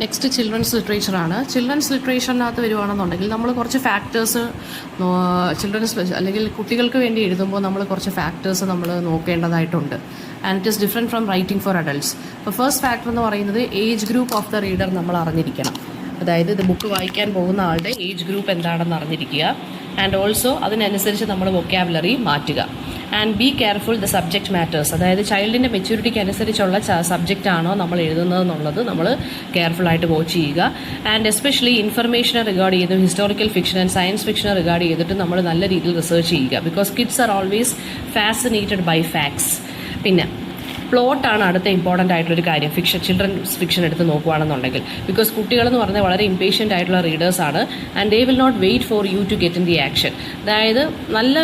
Next children's ലിറ്ററേച്ചറാണ്. Children's ലിറ്ററേച്ചറിനകത്ത് വരുവാണെന്നുണ്ടെങ്കിൽ നമ്മൾ കുറച്ച് ഫാക്ടേഴ്സ് ചിൽഡ്രൻസ് അല്ലെങ്കിൽ കുട്ടികൾക്ക് വേണ്ടി എഴുതുമ്പോൾ നമ്മൾ കുറച്ച് ഫാക്ടേഴ്സ് നമ്മൾ നോക്കേണ്ടതായിട്ടുണ്ട്. And it is different from writing for adults. ഇപ്പോൾ ഫസ്റ്റ് ഫാക്ടർ എന്ന് പറയുന്നത് age group of the reader നമ്മൾ അറിഞ്ഞിരിക്കണം. അതായത് ഇത് ബുക്ക് വായിക്കാൻ പോകുന്ന ആളുടെ ഏജ് ഗ്രൂപ്പ് എന്താണെന്ന് അറിഞ്ഞിരിക്കുക. ആൻഡ് ഓൾസോ അതിനനുസരിച്ച് നമ്മൾ വൊക്കാബുലറി മാറ്റുക. And be careful the subject matters. അതായത് ചൈൽഡിൻ്റെ മെച്യൂരിറ്റിക്ക് അനുസരിച്ചുള്ള സബ്ജക്റ്റ് ആണോ നമ്മൾ എഴുതുന്നതെന്നുള്ളത് നമ്മൾ കെയർഫുള്ളായിട്ട് വാച്ച് ചെയ്യുക. ആൻഡ് എസ്പെഷ്യലി ഇൻഫർമേഷനെ റിഗാർഡ് ചെയ്ത് ഹിസ്റ്റോറിക്കൽ ഫിക്ഷൻ ആൻഡ് സയൻസ് ഫിക്ഷനെ റിഗാർഡ് ചെയ്തിട്ട് നമ്മൾ നല്ല രീതിയിൽ റിസർച്ച് ചെയ്യുക. Because kids are always fascinated by facts. പിന്നെ പ്ലോട്ടാണ് അടുത്ത ഇമ്പോർട്ടൻ്റ് ആയിട്ടുള്ളൊരു കാര്യം ചിൽഡ്രൻസ് ഫിക്ഷൻ എടുത്ത് നോക്കുകയാണെന്നുണ്ടെങ്കിൽ. ബിക്കോസ് കുട്ടികളെന്ന് പറഞ്ഞാൽ വളരെ ഇംപേഷ്യൻ്റ് ആയിട്ടുള്ള റീഡേഴ്സാണ്. And they will not wait for you to get in the action. അതായത് നല്ല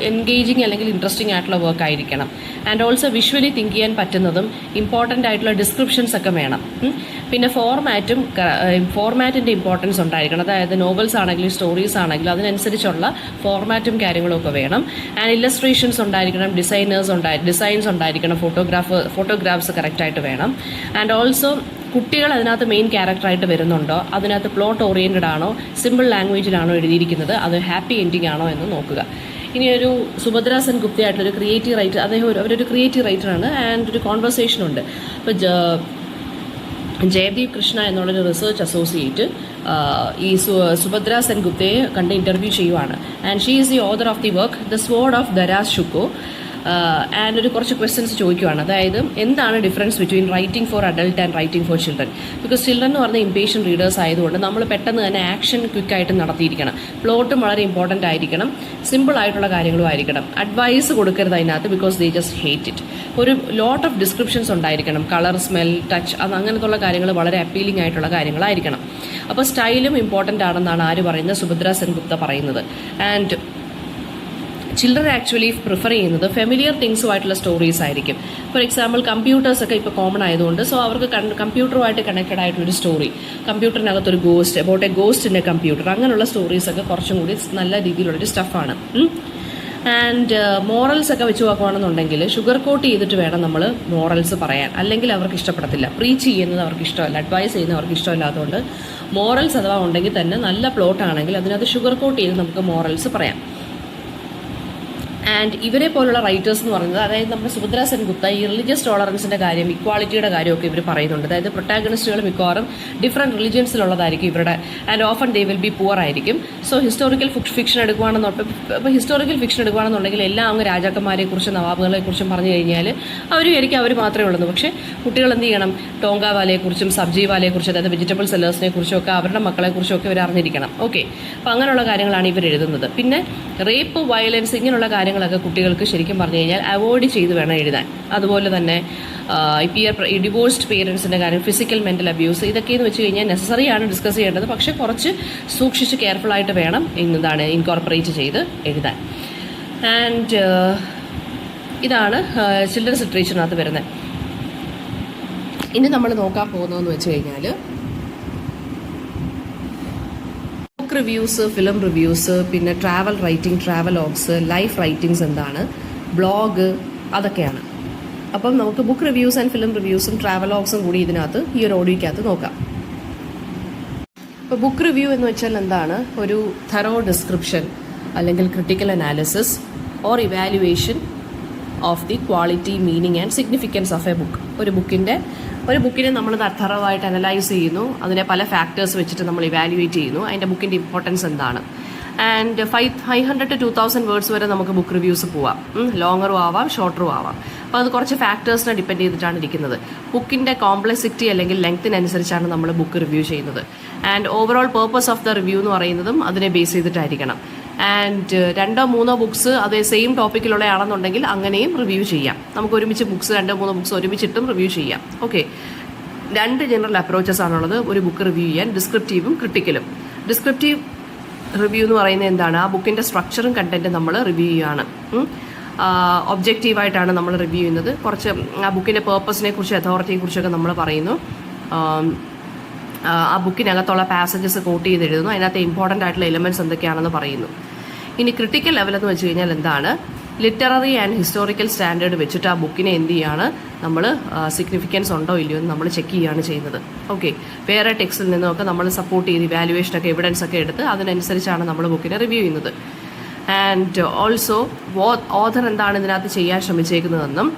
എൻഗേജിങ് അല്ലെങ്കിൽ ഇൻട്രസ്റ്റിംഗ് ആയിട്ടുള്ള വർക്ക് ആയിരിക്കണം. ആൻഡ് ഓൾസോ വിഷ്വലി തിങ്ക് ചെയ്യാൻ പറ്റുന്നതും ഇമ്പോർട്ടൻ്റ് ആയിട്ടുള്ള ഡിസ്ക്രിപ്ഷൻസ് ഒക്കെ വേണം. പിന്നെ ഫോർമാറ്റിൻ്റെ ഇമ്പോർട്ടൻസ് ഉണ്ടായിരിക്കണം. അതായത് നോവൽസ് ആണെങ്കിലും സ്റ്റോറീസ് ആണെങ്കിലും അതിനനുസരിച്ചുള്ള ഫോർമാറ്റും കാര്യങ്ങളും ഒക്കെ വേണം. ആൻഡ് ഇല്ലസ്ട്രേഷൻസ് ഉണ്ടായിരിക്കണം, ഡിസൈൻസ് ഉണ്ടായിരിക്കണം, ഫോട്ടോഗ്രാഫ്സ് കറക്റ്റായിട്ട് വേണം. ആൻഡ് ഓൾസോ കുട്ടികൾ അതിനകത്ത് മെയിൻ ക്യാരക്ടറായിട്ട് വരുന്നുണ്ടോ, അതിനകത്ത് പ്ലോട്ട് ഓറിയൻറ്റഡ് ആണോ, സിമ്പിൾ ലാംഗ്വേജിലാണോ എഴുതിയിരിക്കുന്നത്, അത് ഹാപ്പി എൻഡിങ് ആണോ എന്ന് നോക്കുക. ഇനി ഒരു സുഭദ്ര സെൻഗുപ്ത ആയിട്ടുള്ളൊരു ക്രിയേറ്റീവ് റൈറ്റർ, അവരൊരു ക്രിയേറ്റീവ് റൈറ്ററാണ്. ആൻഡ് ഒരു കോൺവെർസേഷനുണ്ട്. അപ്പോൾ ജയദീപ് കൃഷ്ണ എന്നുള്ളൊരു റിസർച്ച് അസോസിയേറ്റ് ഈ സുഭദ്ര സെൻഗുപ്തയെ കണ്ട് ഇൻ്റർവ്യൂ ചെയ്യുവാണ്. And she is the author of the work the sword of Dara's Shukoh. And ഒരു കുറച്ച് ക്വസ്റ്റ്യൻസ് ചോദിക്കുവാണ്. അതായത് എന്താണ് difference between writing for adult and writing for children. Because children എന്ന് പറഞ്ഞാൽ ഇംപേഷ്യൻ റീഡേഴ്സ് ആയതുകൊണ്ട് നമ്മൾ പെട്ടെന്ന് തന്നെ ആക്ഷൻ ക്വിക്കായിട്ട് നടത്തിയിരിക്കണം. പ്ലോട്ടും വളരെ ഇമ്പോർട്ടൻ്റ് ആയിരിക്കണം, സിമ്പിൾ ആയിട്ടുള്ള കാര്യങ്ങളും ആയിരിക്കണം. അഡ്വൈസ് കൊടുക്കരുത് അതിനകത്ത്, because they just hate it. ഒരു ലോട്ട് ഓഫ് ഡിസ്ക്രിപ്ഷൻസ് ഉണ്ടായിരിക്കണം. കളർ, സ്മെൽ, ടച്ച്, അങ്ങനത്തുള്ള കാര്യങ്ങൾ വളരെ അപ്പീലിംഗ് ആയിട്ടുള്ള കാര്യങ്ങളായിരിക്കണം. അപ്പോൾ സ്റ്റൈലും ഇമ്പോർട്ടൻ്റ് ആണെന്നാണ് ആര് പറയുന്നത്, സുഭദ്ര സെൻഗുപ്ത പറയുന്നത്. ആൻഡ് ചിൽഡ്രൻ ആക്ച്വലി പ്രിഫർ ചെയ്യുന്നത് ഫെമിലിയർ തിങ്സുമായിട്ടുള്ള സ്റ്റോറീസ് ആയിരിക്കും. ഫോർ എക്സാമ്പിൾ കമ്പ്യൂട്ടേഴ്സ് ഒക്കെ ഇപ്പോൾ കോമൺ ആയതുകൊണ്ട് സോ അവർക്ക് കമ്പ്യൂട്ടറുമായിട്ട് കണക്റ്റഡ് ആയിട്ടൊരു സ്റ്റോറി, കമ്പ്യൂട്ടറിനകത്തൊരു ghost, about a ghost in a computer, അങ്ങനെയുള്ള സ്റ്റോറീസൊക്കെ കുറച്ചും കൂടി നല്ല രീതിയിലുള്ളൊരു സ്റ്റഫാണ്. ആൻഡ് മോറൽസ് ഒക്കെ വെച്ച് നോക്കുകയാണെന്നുണ്ടെങ്കിൽ ഷുഗർ കോട്ട് ചെയ്തിട്ട് വേണം നമ്മൾ മോറൽസ് പറയാൻ, അല്ലെങ്കിൽ അവർക്ക് ഇഷ്ടപ്പെടത്തില്ല. പ്രീച്ച് ചെയ്യുന്നത് അവർക്ക് ഇഷ്ടമല്ല, അഡ്വൈസ് ചെയ്യുന്നത് അവർക്ക് ഇഷ്ടമല്ലാത്തതുകൊണ്ട് മോറൽസ് അഥവാ ഉണ്ടെങ്കിൽ തന്നെ നല്ല പ്ലോട്ടാണെങ്കിൽ അതിനകത്ത് ഷുഗർ കോട്ട് ചെയ്ത് നമുക്ക് മോറൽസ് പറയാം. ആൻഡ് ഇവരെ പോലുള്ള റൈറ്റേഴ്സ് എന്ന് പറയുന്നത്, അതായത് നമ്മുടെ സുഭദ്ര സെൻഗുപ്ത ഈ റിലീജിയസ് ടോളറൻസിൻ്റെ കാര്യം, ഇക്വാളിറ്റിയുടെ കാര്യമൊക്കെ ഇവർ പറയുന്നുണ്ട്. അതായത് പ്രൊട്ടാഗണിസ്റ്റുകൾ മിക്കവാറും ഡിഫറെൻറ്റ് റിലീജിയൻസിലുള്ളതായിരിക്കും ഇവരുടെ. And often they will be poor ആയിരിക്കും. സോ ഹിസ്റ്റോറിക്കൽ ഫിക്ഷൻ എടുക്കുകയാണെന്നുണ്ടെങ്കിൽ എല്ലാം അങ്ങ് രാജാക്കന്മാരെക്കുറിച്ചും നവാബുകളെക്കുറിച്ചും പറഞ്ഞു കഴിഞ്ഞാൽ അവർ വിചാരിക്കും അവർ മാത്രമേ ഉള്ളൂ. പക്ഷേ കുട്ടികൾ എന്ത് ചെയ്യണം, ടോങ്കാവാലയെക്കുറിച്ചും സബ്ജി വാലയെക്കുറിച്ചും, അതായത് വെജിറ്റബിൾ സെല്ലേഴ്സിനെ കുറിച്ചും ഒക്കെ അവരുടെ മക്കളെക്കുറിച്ചും ഒക്കെ ഇവർ അറിഞ്ഞിരിക്കണം. ഓക്കെ, അപ്പോൾ അങ്ങനെയുള്ള കാര്യങ്ങളാണ് ഇവർ എഴുതുന്നത്. പിന്നെ റേപ്പ്, വയലൻസ്, ഇങ്ങനെയുള്ള കാര്യങ്ങളൊക്കെ കുട്ടികൾക്ക് ശരിക്കും പറഞ്ഞു കഴിഞ്ഞാൽ അവോയ്ഡ് ചെയ്ത് വേണം എഴുതാൻ. അതുപോലെ തന്നെ ഈ ഡിവോഴ്സ്ഡ് പേരൻസിൻ്റെ കാര്യം, ഫിസിക്കൽ മെൻ്റൽ അബ്യൂസ്, ഇതൊക്കെയെന്ന് വെച്ച് കഴിഞ്ഞാൽ നെസസറിയാണ് ഡിസ്കസ് ചെയ്യേണ്ടത്. പക്ഷേ കുറച്ച് സൂക്ഷിച്ച് കെയർഫുള്ളായിട്ട് വേണം ഇൻകോർപ്പറേറ്റ് ചെയ്ത് എഴുതാൻ. ആൻഡ് ഇതാണ് ചിൽഡ്രൻസ് ലിറ്ററേച്ചറിനകത്ത് വരുന്നത്. ഇനി നമ്മൾ നോക്കാൻ പോകുന്നതെന്ന് വെച്ച് കഴിഞ്ഞാൽ ബുക്ക് റിവ്യൂസ്, ഫിലിം റിവ്യൂസ്, പിന്നെ travel writing, travelogues, life writings എന്താണ്, ബ്ലോഗ്, അതൊക്കെയാണ്. അപ്പം നമുക്ക് ബുക്ക് റിവ്യൂസ് ആൻഡ് ഫിലിം റിവ്യൂസും ട്രാവലോഗ്സും കൂടി ഇതിനകത്ത് ഈ ഒരു ഓഡിയോയ്ക്കകത്ത് നോക്കാം. ഇപ്പോൾ ബുക്ക് റിവ്യൂ എന്ന് വെച്ചാൽ എന്താണ്, ഒരു തറോ ഡിസ്ക്രിപ്ഷൻ അല്ലെങ്കിൽ critical analysis or evaluation of the quality, meaning and significance of A book. ഒരു ബുക്കിനെ നമ്മൾ തറവായിട്ട് അനലൈസ് ചെയ്യുന്നു, അതിനെ പല ഫാക്ടേഴ്സ് വെച്ചിട്ട് നമ്മൾ ഇവാലുവേറ്റ് ചെയ്യുന്നു, അതിൻ്റെ ബുക്കിൻ്റെ ഇമ്പോർട്ടൻസ് എന്താണ്. ആൻഡ് 500 to 2000 വേർഡ്സ് വരെ നമുക്ക് ബുക്ക് റിവ്യൂസ് പോവാം. ലോങ്ങറും ആവാം, ഷോർട്ടറും ആവാം. അപ്പോൾ അത് കുറച്ച് ഫാക്ടേഴ്സിനെ ഡിപ്പെൻഡ് ചെയ്തിട്ടാണ് ഇരിക്കുന്നത്. ബുക്കിൻ്റെ കോംപ്ലക്സിറ്റി അല്ലെങ്കിൽ ലെങ്ത്തിനനുസരിച്ചാണ് നമ്മൾ ബുക്ക് റിവ്യൂ ചെയ്യുന്നത്. And overall purpose of the review എന്ന് പറയുന്നതും അതിനെ ബേസ് ചെയ്തിട്ടായിരിക്കണം. ആൻഡ് 2-3 ബുക്സ് അതേ സെയിം ടോപ്പിക്കിലുള്ളയാണെന്നുണ്ടെങ്കിൽ അങ്ങനെയും റിവ്യൂ ചെയ്യാം. നമുക്ക് ഒരുമിച്ച് 2-3 ബുക്സ് ഒരുമിച്ചിട്ടും റിവ്യൂ ചെയ്യാം. ഓക്കെ, 2 ജനറൽ അപ്രോച്ചസ് ആണുള്ളത് ഒരു ബുക്ക് റിവ്യൂ ചെയ്യാൻ, ഡിസ്ക്രിപ്റ്റീവും ക്രിട്ടിക്കലും. ഡിസ്ക്രിപ്റ്റീവ് റിവ്യൂ എന്ന് പറയുന്നത് എന്താണ്, ആ ബുക്കിൻ്റെ സ്ട്രക്ചറും കണ്ടൻറ്റും നമ്മൾ റിവ്യൂ ചെയ്യുകയാണ്. ഒബ്ജക്റ്റീവായിട്ടാണ് നമ്മൾ റിവ്യൂ ചെയ്യുന്നത്. കുറച്ച് ആ ബുക്കിൻ്റെ പേർപ്പസിനെ കുറിച്ച്, അതോറിറ്റിയെ കുറിച്ചൊക്കെ നമ്മൾ പറയുന്നു. ആ ബുക്കിനകത്തുള്ള പാസേജസ് കോട്ട് ചെയ്ത് എഴുതുന്നു, അതിനകത്ത് ഇമ്പോർട്ടൻ്റ് ആയിട്ടുള്ള എലിമെൻറ്റ്സ് എന്തൊക്കെയാണെന്ന് പറയുന്നു. ഇനി ക്രിട്ടിക്കൽ ലെവൽ എന്ന് വെച്ച് കഴിഞ്ഞാൽ എന്താണ്, ലിറ്റററി ആൻഡ് ഹിസ്റ്റോറിക്കൽ സ്റ്റാൻഡേർഡ് വെച്ചിട്ട് ആ ബുക്കിനെ എന്ത് ചെയ്യാണ്, നമ്മൾ സിഗ്നിഫിക്കൻസ് ഉണ്ടോ ഇല്ലയോ എന്ന് നമ്മൾ ചെക്ക് ചെയ്യുകയാണ് ചെയ്യുന്നത്. ഓക്കെ, വേറെ ടെക്സ്റ്റിൽ നിന്നൊക്കെ നമ്മൾ സപ്പോർട്ട് ചെയ്ത് ഇവാലുവേഷനൊക്കെ എവിഡൻസ് ഒക്കെ എടുത്ത് അതിനനുസരിച്ചാണ് നമ്മൾ ബുക്കിനെ റിവ്യൂ ചെയ്യുന്നത്. ആൻഡ് ഓൾസോ ഓഥർ എന്താണ് ഇതിനകത്ത് ചെയ്യാൻ ശ്രമിച്ചേക്കുന്നതെന്നും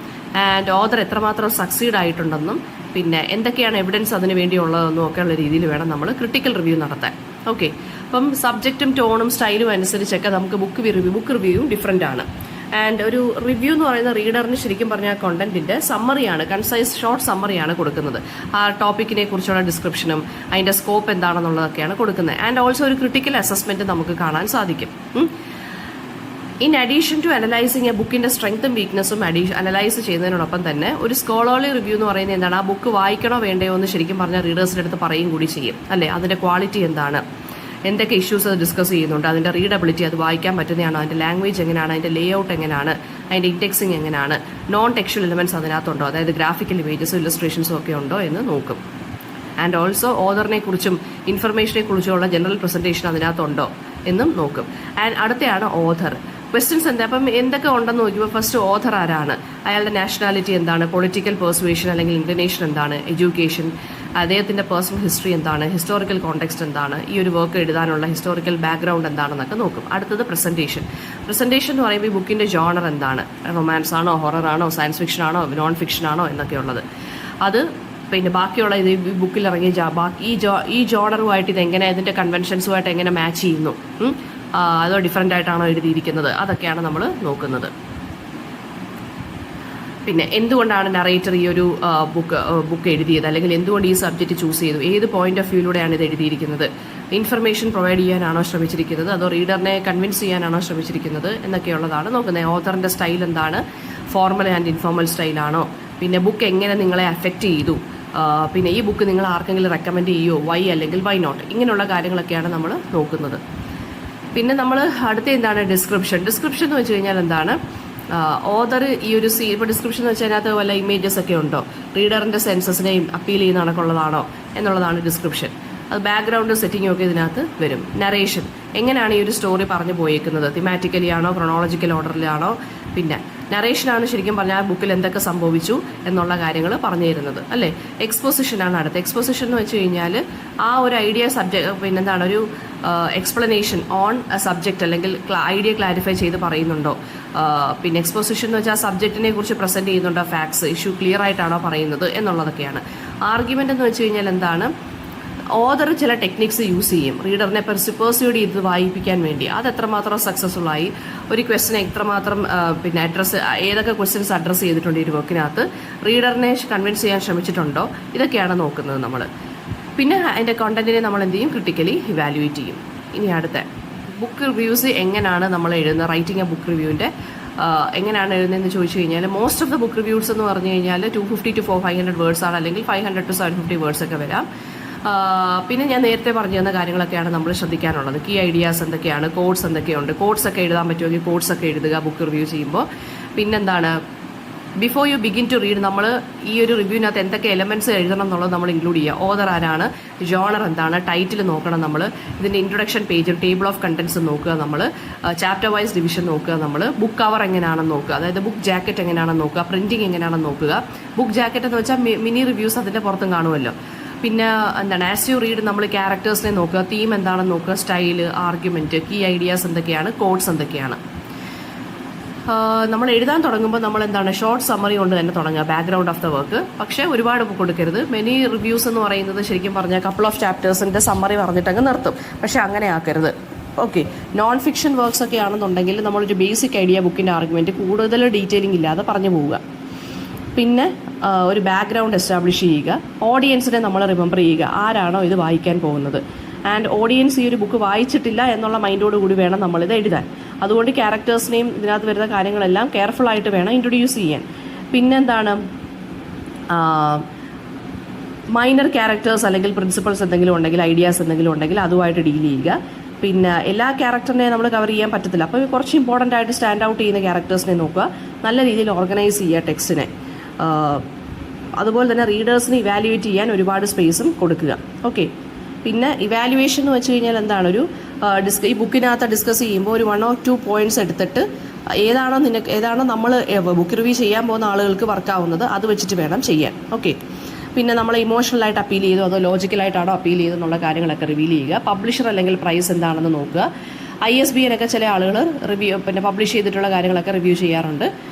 ആൻഡ് ഓഥർ എത്രമാത്രം സക്സീഡ് ആയിട്ടുണ്ടെന്നും പിന്നെ എന്തൊക്കെയാണ് എവിഡൻസ് അതിന് വേണ്ടിയുള്ളതെന്നും ഒക്കെ ഉള്ള രീതിയിൽ വേണം നമ്മൾ ക്രിട്ടിക്കൽ റിവ്യൂ നടത്താൻ. ഓക്കെ, അപ്പം സബ്ജക്റ്റും ടോണും സ്റ്റൈലും അനുസരിച്ചൊക്കെ നമുക്ക് ബുക്ക് റിവ്യൂവും ഡിഫറെൻ്റ് ആണ്. ആൻഡ് ഒരു റിവ്യൂ എന്ന് പറയുന്ന റീഡറിന് ശരിക്കും പറഞ്ഞാൽ കോണ്ടന്റിന്റെ സമ്മറിയാണ്, കൺസൈസ് ഷോർട്ട് സമ്മറിയാണ് കൊടുക്കുന്നത്. ആ ടോപ്പിക്കിനെ കുറിച്ചുള്ള ഡിസ്ക്രിപ്ഷനും അതിന്റെ സ്കോപ്പ് എന്താണെന്നുള്ളതൊക്കെയാണ് കൊടുക്കുന്നത്. ആൻഡ് ഓൾസോ ഒരു ക്രിട്ടിക്കൽ അസസ്മെന്റ് നമുക്ക് കാണാൻ സാധിക്കും. In addition to analysing a ബുക്കിന്റെ സ്ട്രെങ്ത്തും വീക്ക്നെസ്സും അനലൈസ് ചെയ്യുന്നതിനോടൊപ്പം തന്നെ ഒരു സ്കോളർലി റിവ്യൂ എന്ന് പറയുന്നത് എന്താണ്, ആ ബുക്ക് വായിക്കണോ വേണ്ടയോ എന്ന് ശരിക്കും പറഞ്ഞാൽ റീഡേഴ്സിന്റെ അടുത്ത് പറയും കൂടി ചെയ്യും അല്ലേ. അതിന്റെ ക്വാളിറ്റി എന്താണ്, എന്തൊക്കെ ഇഷ്യൂസ് അത് ഡിസ്കസ് ചെയ്യുന്നുണ്ട്, അതിന്റെ റീഡബിലിറ്റി, അത് വായിക്കാൻ പറ്റുന്നതാണോ, അതിന്റെ ലാംഗ്വേജ് എങ്ങനെയാണ്, അതിന്റെ ലേ ഔട്ട് എങ്ങനെയാണ്, അതിന്റെ ഇൻഡെക്സിങ് എങ്ങനെയാണ്, നോൺ ടെക്സ്ച്വൽ എലിമെന്റ്സ് അതിനകത്തുണ്ടോ, അതായത് ഗ്രാഫിക്കൽ ഇമേജസും ഇല്ലസ്ട്രേഷൻസും ഒക്കെ ഉണ്ടോ എന്ന് നോക്കും. ആൻഡ് ഓൾസോ ഓഥറിനെ കുറിച്ചും ഇൻഫർമേഷനെ കുറിച്ചുള്ള ജനറൽ പ്രസന്റേഷൻ അതിനകത്തുണ്ടോ എന്നും നോക്കും. And അടുത്തയാണ് author. ക്വസ്റ്റ്യൻസ് എന്താ, അപ്പം എന്തൊക്കെ ഉണ്ടെന്ന് നോക്കിയപ്പോൾ ഫസ്റ്റ് ഓഥർ ആരാണ്, അയാളുടെ നാഷണാലിറ്റി എന്താണ്, പൊളിറ്റിക്കൽ പെർസുവേഷൻ അല്ലെങ്കിൽ ഇൻക്ലിനേഷൻ എന്താണ്, എഡ്യൂക്കേഷൻ, അദ്ദേഹത്തിന്റെ പേഴ്സണൽ ഹിസ്റ്ററി എന്താണ്, ഹിസ്റ്റോറിക്കൽ കോണ്ടെക്സ്റ്റ് എന്താണ്, ഈ ഒരു വർക്ക് എഴുതാനുള്ള ഹിസ്റ്റോറിക്കൽ ബാക്ക്ഗ്രൗണ്ട് എന്താണെന്നൊക്കെ നോക്കും. അടുത്തത് പ്രസന്റേഷൻ. പ്രസന്റേഷൻ എന്ന് പറയുമ്പോൾ ഈ ബുക്കിന്റെ ജോണർ എന്താണ്, റൊമാൻസ് ആണോ, ഹൊറർ ആണോ, സയൻസ് ഫിക്ഷൻ ആണോ, നോൺ ഫിക്ഷൻ ആണോ എന്നൊക്കെയുള്ളത്. അത് പിന്നെ ബാക്കിയുള്ള ഇത് ഈ ബുക്കിൽ ഇറങ്ങിയ ഈ ജോണറുമായിട്ട് ഇതെങ്ങനെ, ഇതിന്റെ കൺവെൻഷൻസുമായിട്ട് എങ്ങനെ മാച്ച് ചെയ്യുന്നു, അതോ ഡിഫറെൻ്റ് ആയിട്ടാണോ എഴുതിയിരിക്കുന്നത്, അതൊക്കെയാണ് നമ്മൾ നോക്കുന്നത്. പിന്നെ എന്തുകൊണ്ടാണ് നറേറ്റർ ഈ ഒരു ബുക്ക് എഴുതിയത്, അല്ലെങ്കിൽ എന്തുകൊണ്ട് ഈ സബ്ജക്റ്റ് ചൂസ് ചെയ്തു, ഏത് പോയിന്റ് ഓഫ് വ്യൂയിലൂടെയാണ് ഇത് എഴുതിയിരിക്കുന്നത്, ഇൻഫർമേഷൻ പ്രൊവൈഡ് ചെയ്യാനാണോ ശ്രമിച്ചിരിക്കുന്നത്, അതോ റീഡറിനെ കൺവിൻസ് ചെയ്യാനാണോ ശ്രമിച്ചിരിക്കുന്നത് എന്നൊക്കെയുള്ളതാണ് നോക്കുന്നത്. ഓഥറിന്റെ സ്റ്റൈൽ എന്താണ്, ഫോർമൽ ആൻഡ് ഇൻഫോർമൽ സ്റ്റൈലാണോ, പിന്നെ ബുക്ക് എങ്ങനെ നിങ്ങളെ അഫക്റ്റ് ചെയ്തു, പിന്നെ ഈ ബുക്ക് നിങ്ങൾ ആർക്കെങ്കിലും റെക്കമെൻഡ് ചെയ്യുമോ, വൈ അല്ലെങ്കിൽ വൈ നോട്ട്, ഇങ്ങനെയുള്ള കാര്യങ്ങളൊക്കെയാണ് നമ്മൾ നോക്കുന്നത്. പിന്നെ നമ്മൾ അടുത്ത എന്താണ് ഡിസ്ക്രിപ്ഷൻ. ഡിസ്ക്രിപ്ഷൻ എന്ന് വെച്ച് കഴിഞ്ഞാൽ എന്താണ്, ഓഥർ ഈ ഒരു ഇപ്പോൾ ഡിസ്ക്രിപ്ഷൻ എന്ന് വെച്ചാൽ അതിനകത്ത് വല്ല ഇമേജസ് ഒക്കെ ഉണ്ടോ, റീഡറിന്റെ സെൻസസിനെയും അപ്പീൽ ചെയ്യുന്ന കണക്കുള്ളതാണോ എന്നുള്ളതാണ് ഡിസ്ക്രിപ്ഷൻ. അത് ബാക്ക്ഗ്രൗണ്ട് സെറ്റിംഗും ഒക്കെ ഇതിനകത്ത് വരും. നറേഷൻ, എങ്ങനെയാണ് ഈ ഒരു സ്റ്റോറി പറഞ്ഞു പോയേക്കുന്നത്, തിമാറ്റിക്കലി ആണോ, ക്രൊണോളജിക്കൽ ഓർഡറിലാണോ. പിന്നെ നറേഷനാണ് ശരിക്കും പറഞ്ഞാൽ ബുക്കിൽ എന്തൊക്കെ സംഭവിച്ചു എന്നുള്ള കാര്യങ്ങൾ പറഞ്ഞു തരുന്നത് അല്ലേ. എക്സ്പോസിഷനാണ് അടുത്ത്. എക്സ്പോസിഷൻ എന്ന് വെച്ച് കഴിഞ്ഞാൽ ആ ഒരു ഐഡിയ പിന്നെന്താണ് ഒരു എക്സ്പ്ലനേഷൻ ഓൺ സബ്ജക്റ്റ് അല്ലെങ്കിൽ ഐഡിയ ക്ലാരിഫൈ ചെയ്ത് പറയുന്നുണ്ടോ. പിന്നെ എക്സ്പോസിഷൻ എന്ന് വെച്ചാൽ സബ്ജക്റ്റിനെ കുറിച്ച് പ്രസന്റ് ചെയ്യുന്നുണ്ടോ, ഫാക്ട്സ് ഇഷ്യൂ ക്ലിയർ ആയിട്ടാണോ പറയുന്നത് എന്നുള്ളതൊക്കെയാണ്. ആർഗ്യുമെന്റ് എന്ന് വെച്ച് കഴിഞ്ഞാൽ എന്താണ്, ഓഥർ ചില ടെക്നിക്സ് യൂസ് ചെയ്യും റീഡറിനെ പെർസ്യൂഡ് ചെയ്ത് വായിപ്പിക്കാൻ വേണ്ടി. അത് എത്രമാത്രം സക്സസ്ഫുൾ ആയി, ഒരു ക്വസ്റ്റിനെ എത്രമാത്രം പിന്നെ ഏതൊക്കെ ക്വസ്റ്റ്യൻസ് അഡ്രസ്സ് ചെയ്തിട്ടുണ്ട് ഈ ബുക്കിനകത്ത്, റീഡറിനെ കൺവിൻസ് ചെയ്യാൻ ശ്രമിച്ചിട്ടുണ്ടോ, ഇതൊക്കെയാണ് നോക്കുന്നത് നമ്മൾ. പിന്നെ അതിൻ്റെ കോണ്ടന്റിനെ നമ്മൾ എന്ത് ചെയ്യും, ക്രിട്ടിക്കലി ഇവാലുവേറ്റ് ചെയ്യും. ഇനി അടുത്ത ബുക്ക് റിവ്യൂസ് എങ്ങനെയാണ് നമ്മൾ എഴുതുന്നത്, റൈറ്റിംഗ് എ ബുക്ക് റിവ്യൂവിൻ്റെ എങ്ങനെയാണ് എഴുതുന്നതെന്ന് ചോദിച്ചു കഴിഞ്ഞാൽ most of the book reviews എന്ന് പറഞ്ഞു കഴിഞ്ഞാൽ 250 to 500 വേർഡ്സ് ആണ്, അല്ലെങ്കിൽ 500 to 750 വേർഡ്സ് ഒക്കെ വരാം. പിന്നെ ഞാൻ നേരത്തെ പറഞ്ഞു തന്ന കാര്യങ്ങളൊക്കെയാണ് നമ്മൾ ശ്രദ്ധിക്കാനുള്ളത്. കീ ഐഡിയാസ് എന്തൊക്കെയാണ്, കോഡ്സ് എന്തൊക്കെയുണ്ട്, കോഡ്സ് ഒക്കെ എഴുതാൻ പറ്റുമെങ്കിൽ കോഡ്സ് ഒക്കെ എഴുതുക ബുക്ക് റിവ്യൂ ചെയ്യുമ്പോൾ. പിന്നെന്താണ്, before you begin to read നമ്മൾ ഈ ഒരു റിവ്യൂവിനകത്ത് എന്തൊക്കെ എലമെന്റ്സ് എഴുതണം എന്നുള്ളത് നമ്മൾ ഇൻക്ലൂഡ് ചെയ്യുക. ഓഥർ ആരാണ്, ജോണർ എന്താണ്, ടൈറ്റിൽ നോക്കണം നമ്മൾ, ഇതിൻ്റെ ഇൻട്രൊഡക്ഷൻ പേജും ടേബിൾ ഓഫ് കണ്ടന്റ്സ് നോക്കുക നമ്മൾ, ചാപ്റ്റർ വൈസ് ഡിവിഷൻ നോക്കുക നമ്മൾ, ബുക്ക് കവർ എങ്ങനെയാണെന്ന് നോക്കുക, അതായത് ബുക്ക് ജാക്കറ്റ് എങ്ങനെയാണെന്ന് നോക്കുക, പ്രിന്റിംഗ് എങ്ങനെയാണെന്ന് നോക്കുക. ബുക്ക് ജാക്കറ്റ് എന്ന് വെച്ചാൽ മിനി റിവ്യൂസ് അതിൻ്റെ പുറത്തും കാണുമല്ലോ. പിന്നെ എന്താണ്, ആസ് യു റീഡ് നമ്മൾ ക്യാരക്ടേഴ്സിനെ നോക്കുക, തീം എന്താണെന്ന് നോക്കുക, സ്റ്റൈല്, ആർഗ്യുമെന്റ്, കീ ഐഡിയാസ് എന്തൊക്കെയാണ്, കോഡ്സ് എന്തൊക്കെയാണ്. നമ്മൾ എഴുതാൻ തുടങ്ങുമ്പോൾ നമ്മൾ എന്താണ്, ഷോർട്ട് സമ്മറി കൊണ്ട് തന്നെ തുടങ്ങുക, ബാക്ക്ഗ്രൗണ്ട് ഓഫ് ദ വർക്ക്. പക്ഷേ ഒരുപാട് കൊടുക്കരുത്. മെനി റിവ്യൂസ് എന്ന് പറയുന്നത് ശരിക്കും പറഞ്ഞാൽ കപ്പിൾ ഓഫ് ചാപ്റ്റേഴ്സിൻ്റെ സമ്മറി പറഞ്ഞിട്ടങ്ങ് നിർത്തും. പക്ഷേ അങ്ങനെ ആക്കരുത്. ഓക്കെ, നോൺ ഫിക്ഷൻ വർക്ക്സ് ഒക്കെ ആണെന്നുണ്ടെങ്കിൽ നമ്മളൊരു ബേസിക് ഐഡിയ, ബുക്കിൻ്റെ ആർഗ്യുമെൻറ്റ് കൂടുതൽ ഡീറ്റെയിലിംഗ് ഇല്ലാതെ പറഞ്ഞു പോവുക. പിന്നെ ഒരു ബാക്ക്ഗ്രൗണ്ട് എസ്റ്റാബ്ലിഷ് ചെയ്യുക. ഓഡിയൻസിനെ നമ്മൾ റിമെമ്പർ ചെയ്യുക, ആരാണോ ഇത് വായിക്കാൻ പോകുന്നത്. ആൻഡ് ഓഡിയൻസ് ഈ ഒരു ബുക്ക് വായിച്ചിട്ടില്ല എന്നുള്ള മൈൻഡോട് കൂടി വേണം നമ്മളിത് എഴുതാൻ. അതുകൊണ്ട് ക്യാരക്ടേഴ്സിനെയും ഇതിനകത്ത് വരുന്ന കാര്യങ്ങളെല്ലാം കെയർഫുൾ ആയിട്ട് വേണം ഇൻട്രൊഡ്യൂസ് ചെയ്യാൻ. പിന്നെന്താണ്, മൈനർ ക്യാരക്ടേഴ്സ് അല്ലെങ്കിൽ പ്രിൻസിപ്പൾസ് എന്തെങ്കിലും ഉണ്ടെങ്കിൽ, ഐഡിയാസ് എന്തെങ്കിലും ഉണ്ടെങ്കിൽ അതുമായിട്ട് ഡീൽ ചെയ്യുക. പിന്നെ എല്ലാ ക്യാരക്ടറിനെ നമ്മൾ കവർ ചെയ്യാൻ പറ്റത്തില്ല. അപ്പോൾ കുറച്ച് ഇമ്പോർട്ടൻ്റ് ആയിട്ട് സ്റ്റാൻഡ് ഔട്ട് ചെയ്യുന്ന ക്യാരക്ടേഴ്സിനെ നോക്കുക, നല്ല രീതിയിൽ ഓർഗനൈസ് ചെയ്യുക ടെക്സ്റ്റിനെ. അതുപോലെ തന്നെ റീഡേഴ്സിന് ഇവാലുവേറ്റ് ചെയ്യാൻ ഒരുപാട് സ്പേസും കൊടുക്കുക. ഓക്കെ, പിന്നെ ഇവാലുവേഷൻ എന്ന് വെച്ച് കഴിഞ്ഞാൽ എന്താണ്, ഈ ബുക്കിനകത്ത് ഡിസ്കസ് ചെയ്യുമ്പോൾ ഒരു 1 or 2 പോയിന്റ്സ് എടുത്തിട്ട് ഏതാണോ നമ്മൾ ബുക്ക് റിവ്യൂ ചെയ്യാൻ പോകുന്ന ആളുകൾക്ക് വർക്കാവുന്നത് അത് വെച്ചിട്ട് വേണം ചെയ്യാൻ. ഓക്കെ. പിന്നെ നമ്മൾ ഇമോഷണലായിട്ട് അപ്പീൽ ചെയ്തോ അതോ ലോജിക്കലായിട്ടാണോ അപ്പീൽ ചെയ്തെന്നുള്ള കാര്യങ്ങളൊക്കെ റിവീൽ ചെയ്യുക. പബ്ലിഷർ അല്ലെങ്കിൽ പ്രൈസ് എന്താണെന്ന് നോക്കുക. ISBN ഒക്കെ ചില ആളുകൾ റിവ്യൂ പബ്ലിഷ് ചെയ്തിട്ടുള്ള കാര്യങ്ങളൊക്കെ റിവ്യൂ ചെയ്യാറുണ്ട്.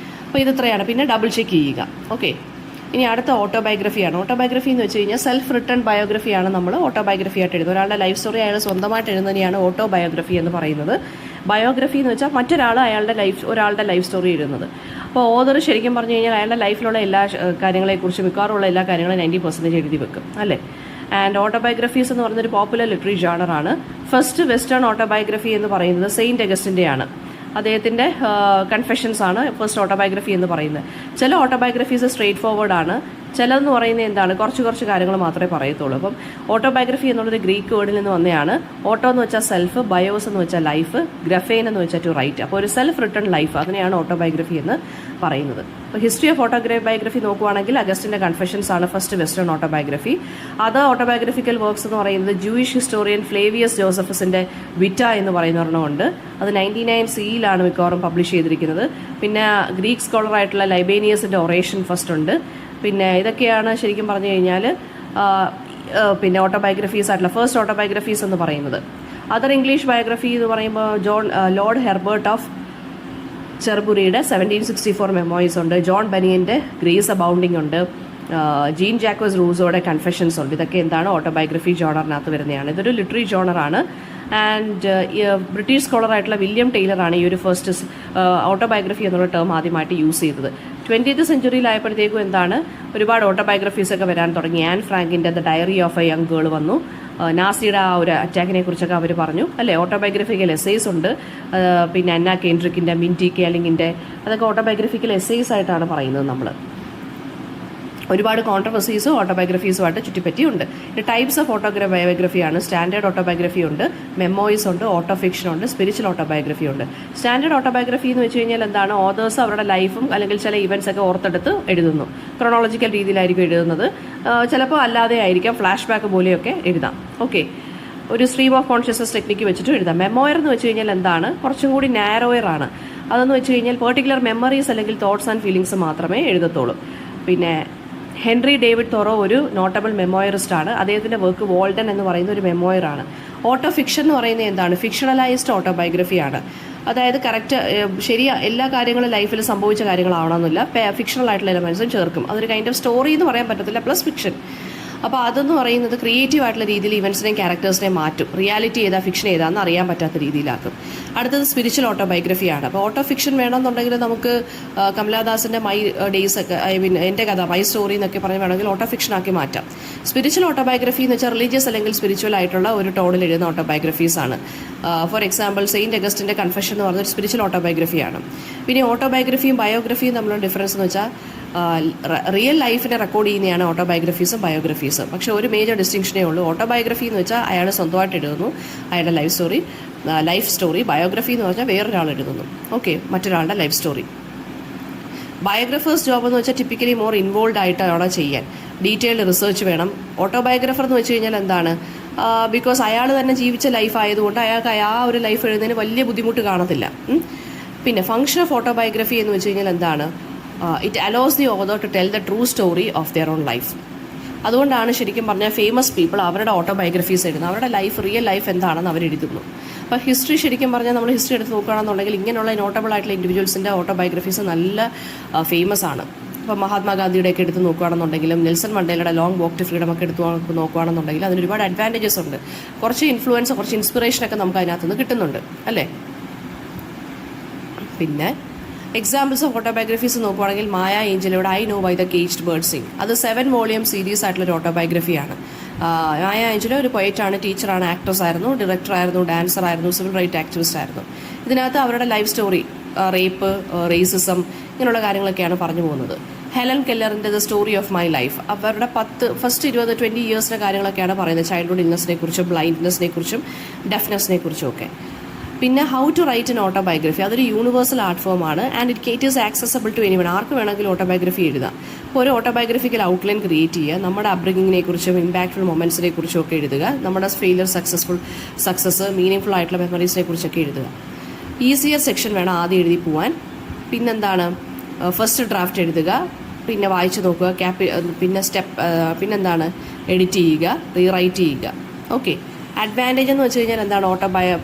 അപ്പോൾ ഇത് ഇത്രയാണ്. പിന്നെ ഡബിൾ ചെക്ക് ചെയ്യുക. ഓക്കെ. ഇനി അടുത്ത ഓട്ടോബയോഗ്രഫിയാണ്. ഓട്ടോബയോഗ്രഫി എന്ന് വെച്ച് കഴിഞ്ഞാൽ സെൽഫ് റിട്ടേൺ ബയോഗ്രഫിയാണ് നമ്മൾ ഓട്ടോബയോഗ്രഫി ആയിട്ട് എഴുതുന്നത്. ഒരാളുടെ ലൈഫ് സ്റ്റോറി അയാൾ സ്വന്തമായിട്ട് എഴുതുന്നതിനെയാണ് ഓട്ടോബയോഗ്രഫി എന്ന് പറയുന്നത്. ബയോഗ്രഫി എന്ന് വെച്ചാൽ മറ്റൊരാൾ ഒരാളുടെ ലൈഫ് സ്റ്റോറി എഴുതുന്നത്. അപ്പോൾ ഓതർ ശരിക്കും പറഞ്ഞു കഴിഞ്ഞാൽ അയാളുടെ ലൈഫിലുള്ള എല്ലാ കാര്യങ്ങളെക്കുറിച്ചും മിക്കവാറുള്ള എല്ലാ കാര്യങ്ങളും 90% എഴുതി വെക്കും അല്ലേ. ആൻഡ് ഓട്ടോബയോഗ്രഫീസ് എന്ന് പറയുന്നൊരു പോപ്പുലർ ലിറ്റററി ജാണറാണ്. ഫസ്റ്റ് വെസ്റ്റേൺ ഓട്ടോബയോഗ്രഫി എന്ന് പറയുന്നത് സെയിൻറ്റ് അഗസ്റ്റിൻ്റെയാണ്. അദ്ദേഹത്തിൻ്റെ കൺഫെഷൻസ് ആണ് ഫസ്റ്റ് ഓട്ടോബയോഗ്രഫി എന്ന് പറയുന്നത്. ചില ഓട്ടോബയോഗ്രഫീസ് സ്ട്രെയിറ്റ് ഫോർവേഡ് ആണ്. ചിലതെന്ന് പറയുന്നത് എന്താണ്, കുറച്ച് കാര്യങ്ങൾ മാത്രമേ പറയത്തുള്ളൂ. അപ്പം ഓട്ടോബയോഗ്രഫി എന്നുള്ളൊരു ഗ്രീക്ക് വേർഡിൽ നിന്ന് വന്നതാണ്. ഓട്ടോ എന്ന് വെച്ചാൽ സെൽഫ്, ബയോസ് എന്ന് വെച്ചാൽ ലൈഫ്, ഗ്രഫെയിൻ എന്ന് വെച്ചാൽ ടു റൈറ്റ്. അപ്പോൾ ഒരു സെൽഫ് റിട്ടേൺ ലൈഫ്, അതിനെയാണ് ഓട്ടോബയോഗ്രഫി എന്ന് പറയുന്നത്. അപ്പോൾ ഹിസ്റ്ററി ഓഫ് ഓട്ടോബയോഗ്രഫി നോക്കുവാണെങ്കിൽ അഗസ്റ്റിൻ്റെ കൺഫെഷൻസ് ആണ് ഫസ്റ്റ് വെസ്റ്റേൺ ഓട്ടോബയോഗ്രഫി. അത് ഓട്ടോബയോഗ്രഫിക്കൽ വർക്ക്സ് എന്ന് പറയുന്നത് ജൂയിഷ് ഹിസ്റ്റോറിയൻ ഫ്ലേവിയസ് ജോസഫസിൻ്റെ വിറ്റ എന്ന് പറയുന്ന ഒരെണ്ണമുണ്ട്. അത് 99 CE മിക്കവാറും പബ്ലിഷ് ചെയ്തിരിക്കുന്നത്. പിന്നെ ഗ്രീക്ക് സ്കോളറായിട്ടുള്ള ലൈബേനിയസിൻ്റെ ഒറേഷൻ ഫസ്റ്റ് ഉണ്ട്. പിന്നെ ഇതൊക്കെയാണ് ശരിക്കും പറഞ്ഞു കഴിഞ്ഞാൽ പിന്നെ ഓട്ടോബയോഗ്രഫീസ് ആയിട്ടുള്ള ഫസ്റ്റ് ഓട്ടോബയോഗ്രഫീസ് എന്ന് പറയുന്നത്. അതർ ഇംഗ്ലീഷ് ബയോഗ്രഫി എന്ന് പറയുമ്പോൾ ലോർഡ് ഹെർബർട്ട് ഓഫ് ചെർബുറിയുടെ 1764 മെമ്മോയിസ് ഉണ്ട്. ജോൺ ബനിയൻ്റെ ഗ്രേസ് അബൗണ്ടിങ് ഉണ്ട്. ജീൻ ജാക്വസ് റൂസോയുടെ കൺഫെഷൻസ് ഉണ്ട്. ഇതൊക്കെ എന്താണ് ഓട്ടോബയോഗ്രഫി ജോണറിനകത്ത് വരുന്നതാണ്. ഇതൊരു ലിറ്റററി ജോണറാണ്. ആൻഡ് ബ്രിട്ടീഷ് സ്കോളറായിട്ടുള്ള വില്യം ടൈലറാണ് ഈ ഒരു ഫസ്റ്റ് ഓട്ടോബയോഗ്രഫി എന്നുള്ള ടേം ആദ്യമായിട്ട് യൂസ് ചെയ്തത്. 20th സെഞ്ചുറിയിലായപ്പോഴത്തേക്കും എന്താണ് ഒരുപാട് ഓട്ടോബയോഗ്രഫീസൊക്കെ വരാൻ തുടങ്ങി. ആൻ ഫ്രാങ്കിൻ്റെ the diary of a young girl വന്നു. നാസിയുടെ ആ ഒരു അറ്റാക്കിനെ കുറിച്ചൊക്കെ അവർ പറഞ്ഞു അല്ലേ. ഓട്ടോബയോഗ്രഫിക്കൽ എസ്സേസ് ഉണ്ട്. പിന്നെ അന്ന കെൻഡ്രിക്കിൻ്റെ, മിൻറ്റി കേലിങ്ങിൻ്റെ, അതൊക്കെ ഓട്ടോബയോഗ്രഫിക്കൽ എസ്സേസ് ആയിട്ടാണ് പറയുന്നത് നമ്മൾ. ഒരുപാട് കോൺട്രവേഴ്സീസും ഓട്ടോബയോഗ്രഫീസുമായിട്ട് ചുറ്റിപ്പറ്റിയുണ്ട്. ഇത് ടൈപ്സ് ഓഫ് ഓട്ടോബയോഗ്രഫിയാണ്. സ്റ്റാൻഡേർഡ് ഓട്ടോബയോഗ്രഫി ഉണ്ട്, മെമ്മോയിസ് ഉണ്ട്, ഓട്ടോ ഫിക്ഷൻ ഉണ്ട്, സ്പിരിച്വൽ ഓട്ടോബയോഗ്രഫി ഉണ്ട്. സ്റ്റാൻഡേർഡ് ഓട്ടോബയോഗ്രഫി എന്ന് വെച്ച് കഴിഞ്ഞാൽ എന്താണ്, ഓതേഴ്സ് അവരുടെ ലൈഫും അല്ലെങ്കിൽ ചില ഇവൻറ്റ്സ് ഒക്കെ ഓർത്തെടുത്ത് എഴുതുന്നു. ക്രോണോളജിക്കൽ രീതിയിലായിരിക്കും എഴുതുന്നത്. ചിലപ്പോൾ അല്ലാതെ ആയിരിക്കാം, ഫ്ലാഷ് ബാക്ക് പോലെയൊക്കെ എഴുതാം. ഓക്കെ. ഒരു സ്ട്രീം ഓഫ് കോൺഷ്യസ്നസ് ടെക്നിക്ക് വെച്ചിട്ട് എഴുതാം. മെമ്മോയർ എന്ന് വെച്ച് കഴിഞ്ഞാൽ എന്താണ്, കുറച്ചും കൂടി നാരോയർ ആണ്. അതെന്ന് വെച്ച് കഴിഞ്ഞാൽ പെർട്ടിക്കുലർ മെമ്മറീസ് അല്ലെങ്കിൽ തോട്ട്സ് ആൻഡ് ഫീലിങ്സ് മാത്രമേ എഴുതത്തുള്ളൂ. പിന്നെ ഹെൻറി ഡേവിഡ് തോറോ ഒരു നോട്ടബിൾ മെമ്മോയറിസ്റ്റ് ആണ്. അദ്ദേഹത്തിൻ്റെ വർക്ക് വോൾഡൻ എന്ന് പറയുന്ന ഒരു മെമ്മോയറാണ്. ഓട്ടോ ഫിക്ഷൻ എന്ന് പറയുന്നത് എന്താണ്, ഫിക്ഷണലൈസ്ഡ് ഓട്ടോബയോഗ്രഫിയാണ്. അതായത് എല്ലാ കാര്യങ്ങളും ലൈഫിൽ സംഭവിച്ച കാര്യങ്ങളാവണമെന്നില്ല, ഫിക്ഷണൽ ആയിട്ടുള്ള എലമെൻസും ചേർക്കും. അതൊരു കൈൻഡ് ഓഫ് സ്റ്റോറി എന്ന് പറയാൻ പറ്റത്തില്ല, പ്ലസ് ഫിക്ഷൻ. അപ്പോൾ അതെന്ന് പറയുന്നത് ക്രിയേറ്റീവ് ആയിട്ടുള്ള രീതിയിൽ ഇവൻസിനെയും ക്യാരക്ടേഴ്സിനെയും മാറ്റും. റിയാലിറ്റി ഏതാ ഫിക്ഷൻ ഏതാണെന്ന് അറിയാൻ പറ്റാത്ത രീതിയിലാക്കും. അടുത്തത് സ്പിരിച്വൽ ഓട്ടോബയോഗ്രഫിയാണ്. അപ്പോൾ ഓട്ടോ ഫിക്ഷൻ വേണമെന്നുണ്ടെങ്കിൽ നമുക്ക് കമലാദാസിൻ്റെ മൈ ഡേയ്സ് ഒക്കെ, എൻ്റെ കഥ, മൈ സ്റ്റോറി എന്നൊക്കെ പറഞ്ഞ് വേണമെങ്കിൽ ഓട്ടോ ഫിക്ഷൻ ആക്കി മാറ്റാം. സ്പിരിച്വൽ ഓട്ടോബയോഗ്രഫി എന്ന് വെച്ചാൽ റിലീജിയസ് അല്ലെങ്കിൽ സ്പിരിച്വൽ ആയിട്ടുള്ള ഒരു ടോണിൽ എഴുതുന്ന ഓട്ടോബയോഗ്രഫീസാണ്. ഫോർ എക്സാമ്പിൾ സെയിൻറ്റ് അഗസ്റ്റിൻ്റെ കൺഫെഷൻ എന്ന് പറഞ്ഞൊരു സ്പിരിച്വൽ ഓട്ടോബയോഗ്രഫിയാണ്. പിന്നെ ഓട്ടോബയോഗ്രഫിയും ബയോഗ്രഫിയും തമ്മിലുള്ള ഡിഫറൻസ് എന്ന് വെച്ചാൽ റിയൽ ലൈഫിനെ റെക്കോർഡ് ചെയ്യുന്നതാണ് ഓട്ടോബയോഗ്രഫീസും ബയോഗ്രഫീസും. പക്ഷേ ഒരു മേജർ ഡിസ്റ്റിങ്ഷനേ ഉള്ളൂ. ഓട്ടോബയോഗ്രഫി എന്ന് വെച്ചാൽ അയാൾ സ്വന്തമായിട്ട് എഴുതുന്നു അയാളുടെ ലൈഫ് സ്റ്റോറി. ബയോഗ്രഫി എന്ന് പറഞ്ഞാൽ വേറൊരാൾ എഴുതുന്നു, ഓക്കെ, മറ്റൊരാളുടെ ലൈഫ് സ്റ്റോറി. ബയോഗ്രഫേഴ്സ് ജോബ് എന്ന് വെച്ചാൽ ടിപ്പിക്കലി മോർ ഇൻവോൾവ് ആയിട്ടാണ് ചെയ്യാൻ, ഡീറ്റെയിൽഡ് റിസർച്ച് വേണം. ഓട്ടോബയോഗ്രഫർ എന്ന് വെച്ച് കഴിഞ്ഞാൽ എന്താണ്, ബിക്കോസ് അയാൾ തന്നെ ജീവിച്ച ലൈഫ് ആയതുകൊണ്ട് അയാൾക്ക് ആ ഒരു ലൈഫ് എഴുതുന്നതിന് വലിയ ബുദ്ധിമുട്ട് കാണത്തില്ല. പിന്നെ ഫങ്ഷൻ ഓഫ് ഓട്ടോബയോഗ്രഫി എന്ന് വെച്ച് കഴിഞ്ഞാൽ എന്താണ്, it allows the author to tell the true story of their own life. അതുകൊണ്ടാണ് ശരിക്കും പറഞ്ഞാൽ ഫേമസ് പീപ്പിൾ അവരുടെ ഓട്ടോബയോഗ്രഫീസ് എഴുതുന്നത്. അവരുടെ റിയൽ ലൈഫ് എന്താണെന്ന് അവരെഴുതുന്നു. അപ്പോൾ ഹിസ്റ്ററി ശരിക്കും പറഞ്ഞാൽ നമ്മൾ ഹിസ്റ്ററി എടുത്ത് നോക്കുകയാണെന്നുണ്ടെങ്കിൽ ഇങ്ങനെയുള്ള നോട്ടബിൾ ആയിട്ടുള്ള ഇൻഡിവിജ്വൽസിൻ്റെ ഓട്ടോബയോഗ്രഫീസ് നല്ല ഫേമസ് ആണ്. ഇപ്പോൾ മഹാത്മാഗാന്ധിയുടെയൊക്കെ എടുത്ത് നോക്കുകയാണെന്നുണ്ടെങ്കിലും നെൽസൺ മണ്ടേലയുടെ ലോങ് വാക്ക് ടു ഫ്രീഡം ഒക്കെ എടുത്ത് നോക്കുകയാണെന്നുണ്ടെങ്കിൽ അതിന് ഒരുപാട് അഡ്വാൻറ്റേജസ് ഉണ്ട്. കുറച്ച് ഇൻഫ്ലുവൻസ്, കുറച്ച് ഇൻസ്പിറേഷനൊക്കെ നമുക്ക് അതിനകത്തുനിന്ന് കിട്ടുന്നുണ്ട് അല്ലേ. പിന്നെ എക്സാമ്പിൾസ് ഓഫ് ഓട്ടോബയോഗ്രഫീസ് നോക്കുവാണെങ്കിൽ മായ ഏഞ്ചലോയുടെ I know by the caged bird sing. അത് 7 വോളിയം സീരീസ് ആയിട്ടുള്ളൊരു ഓട്ടോബയോഗ്രഫിയാണ്. മായ ഏഞ്ചലോ ഒരു പൊയറ്റാണ്, ടീച്ചറാണ്, ആക്ട്രസ് ആയിരുന്നു, ഡയറക്ടറായിരുന്നു, ഡാൻസർ ആയിരുന്നു, സിവിൽ റൈറ്റ് ആക്ടിവിസ്റ്റ് ആയിരുന്നു. ഇതിനകത്ത് അവരുടെ ലൈഫ് സ്റ്റോറി, റേപ്പ്, റേസിസം, ഇങ്ങനെയുള്ള കാര്യങ്ങളൊക്കെയാണ് പറഞ്ഞു പോകുന്നത്. ഹെലൻ കെല്ലറിൻ്റെ the story of my life, അവരുടെ ഫസ്റ്റ് 20 ഇയേഴ്സിൻ്റെ കാര്യങ്ങളൊക്കെയാണ് പറയുന്നത്. ചൈൽഡ്ഹുഡ് ഇൽനെസ്സിനെ കുറിച്ചും ബ്ലൈൻഡ്നെസ്സിനെ കുറിച്ചും ഡെഫ്നെസ്സിനെ കുറിച്ചും ഒക്കെ. പിന്നെ how to write an autobiography, അതൊരു യൂണിവേഴ്സൽ ആർട്ട് ഫോമാണ് and it caters accessible to anyone. ആർക്ക് വേണമെങ്കിലും ഓട്ടോബയോഗ്രഫി എഴുതാം. അപ്പോൾ ഒരു ഓട്ടോബയോഗ്രഫിക്കൽ ഔട്ട്ലൈൻ ക്രിയേറ്റ് ചെയ്യുക, നമ്മുടെ അപ്ബ്രിങ്ങിങ്ങിനെ കുറിച്ചും ഇമ്പാക്ട്ഫുൾ മൊമെൻറ്റ്സിനെ കുറിച്ചും ഒക്കെ എഴുതുക, നമ്മുടെ ഫെയിലിയർ, സക്സസ്, മീനിങ്ഫുൾ ആയിട്ടുള്ള മെമ്മറീസിനെ കുറിച്ചൊക്കെ എഴുതുക. ഈസിയർ സെക്ഷൻ വേണം ആദ്യം എഴുതി പോവാൻ. പിന്നെന്താണ്, ഫസ്റ്റ് ഡ്രാഫ്റ്റ് എഴുതുക, പിന്നെ വായിച്ച് നോക്കുക, പിന്നെ പിന്നെന്താണ്, എഡിറ്റ് ചെയ്യുക, റീറൈറ്റ് ചെയ്യുക. ഓക്കെ. അഡ്വാൻറ്റേജ് എന്ന് വെച്ച് കഴിഞ്ഞാൽ എന്താണ്,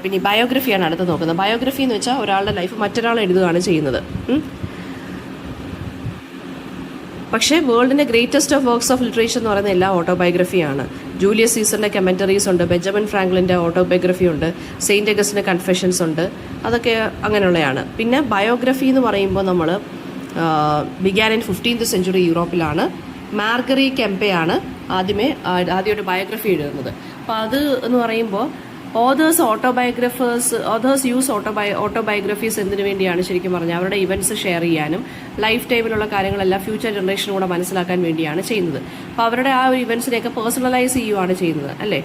പിന്നെ ബയോഗ്രഫിയാണ് അടുത്ത് നോക്കുന്നത്. ബയോഗ്രഫി എന്ന് വെച്ചാൽ ഒരാളുടെ ലൈഫ് മറ്റൊരാൾ എഴുതുകയാണ് ചെയ്യുന്നത്. പക്ഷേ വേൾഡിൻ്റെ greatest of works of literature എന്ന് പറയുന്ന എല്ലാം ഓട്ടോബയോഗ്രഫിയാണ്. ജൂലിയസ് സീസറിൻ്റെ കമൻറ്ററീസ് ഉണ്ട്, ബെഞ്ചമിൻ ഫ്രാങ്ക്ലിൻ്റെ ഓട്ടോബയോഗ്രഫി ഉണ്ട്, സെയിൻറ്റ് അഗസ്റ്റിൻ്റെ കൺഫെഷൻസ് ഉണ്ട്, അതൊക്കെ അങ്ങനെയുള്ളതാണ്. പിന്നെ ബയോഗ്രഫി എന്ന് പറയുമ്പോൾ നമ്മൾ ബിഗാൻ ഇൻ 15th century യൂറോപ്പിലാണ്. മാർഗറി കെംപെയാണ് ആദ്യമായിട്ട് ബയോഗ്രഫി എഴുതുന്നത്. അപ്പോൾ അത് എന്ന് പറയുമ്പോൾ ഓതേഴ്സ് യൂസ് ഓട്ടോബയോഗ്രഫീസ് എന്തിനു വേണ്ടിയാണ് ശരിക്കും പറഞ്ഞാൽ അവരുടെ ഇവൻറ്റ്സ് ഷെയർ ചെയ്യാനും ലൈഫ് ടൈമിലുള്ള കാര്യങ്ങളെല്ലാം ഫ്യൂച്ചർ ജനറേഷനും കൂടെ മനസ്സിലാക്കാൻ വേണ്ടിയാണ് ചെയ്യുന്നത്. അപ്പോൾ അവരുടെ ആ ഒരു ഇവൻറ്റ്സിനെയൊക്കെ പേഴ്സണലൈസ് ചെയ്യുകയാണ് ചെയ്യുന്നത് അല്ലേ.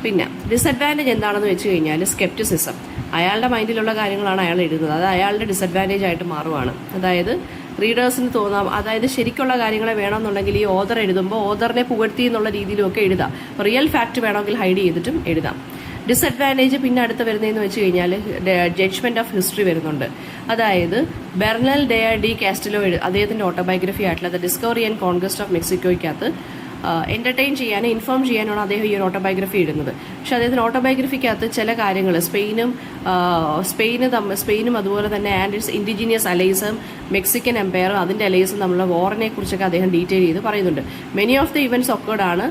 പിന്നെ ഡിസഡ്വാൻറ്റേജ് എന്താണെന്ന് വെച്ച് കഴിഞ്ഞാൽ സ്കെപ്റ്റിസിസം. അയാളുടെ മൈൻഡിലുള്ള കാര്യങ്ങളാണ് അയാൾ എഴുതുന്നത്, അത് അയാളുടെ ഡിസഡ്വാൻറ്റേജ് ആയിട്ട് മാറുവാണ്. അതായത് റീഡേഴ്സിന് തോന്നാം, അതായത് ശരിക്കുള്ള കാര്യങ്ങളെ വേണമെന്നുണ്ടെങ്കിൽ ഈ ഓതർ എഴുതുമ്പോൾ ഓതറിനെ പുകഴ്ത്തി എന്നുള്ള രീതിയിലൊക്കെ എഴുതാം. റിയൽ ഫാക്റ്റ് വേണമെങ്കിൽ ഹൈഡ് ചെയ്തിട്ടും എഴുതാം. ഡിസഡ്വാൻറ്റേജ് പിന്നെ അടുത്ത് വരുന്നതെന്ന് വെച്ച് കഴിഞ്ഞാൽ ജഡ്ജ്മെൻറ്റ് ഓഫ് ഹിസ്റ്ററി വരുന്നുണ്ട്. അതായത് ബെർണൽ ഡി കാസ്റ്റിലോ അദ്ദേഹത്തിൻ്റെ ഓട്ടോബയോഗ്രഫി ആയിട്ടുള്ള the discovery and conquest of മെക്സിക്കോയ്ക്കകത്ത് എൻ്റർടൈൻ ചെയ്യാനും ഇൻഫോം ചെയ്യാനാണ് അദ്ദേഹം ഈ ഒരു ഓട്ടോബയോഗ്രഫി എഴുതുന്നത്. പക്ഷേ അദ്ദേഹത്തിന് ഓട്ടോബയോഗ്രഫിക്കകത്ത് ചില കാര്യങ്ങൾ സ്പെയിനും അതുപോലെ തന്നെ ആൻഡ് ഇറ്റ്സ് ഇൻഡിജീനിയസ് അലൈസും മെക്സിക്കൻ എംപയറും അതിൻ്റെ അലൈസും തമ്മിലുള്ള വാറിനെ കുറിച്ചൊക്കെ അദ്ദേഹം ഡീറ്റെയിൽ ചെയ്ത് പറയുന്നുണ്ട്. മെനി ഓഫ് ദ ഇവൻറ്റ്സ് ഒക്കേർഡാണ്.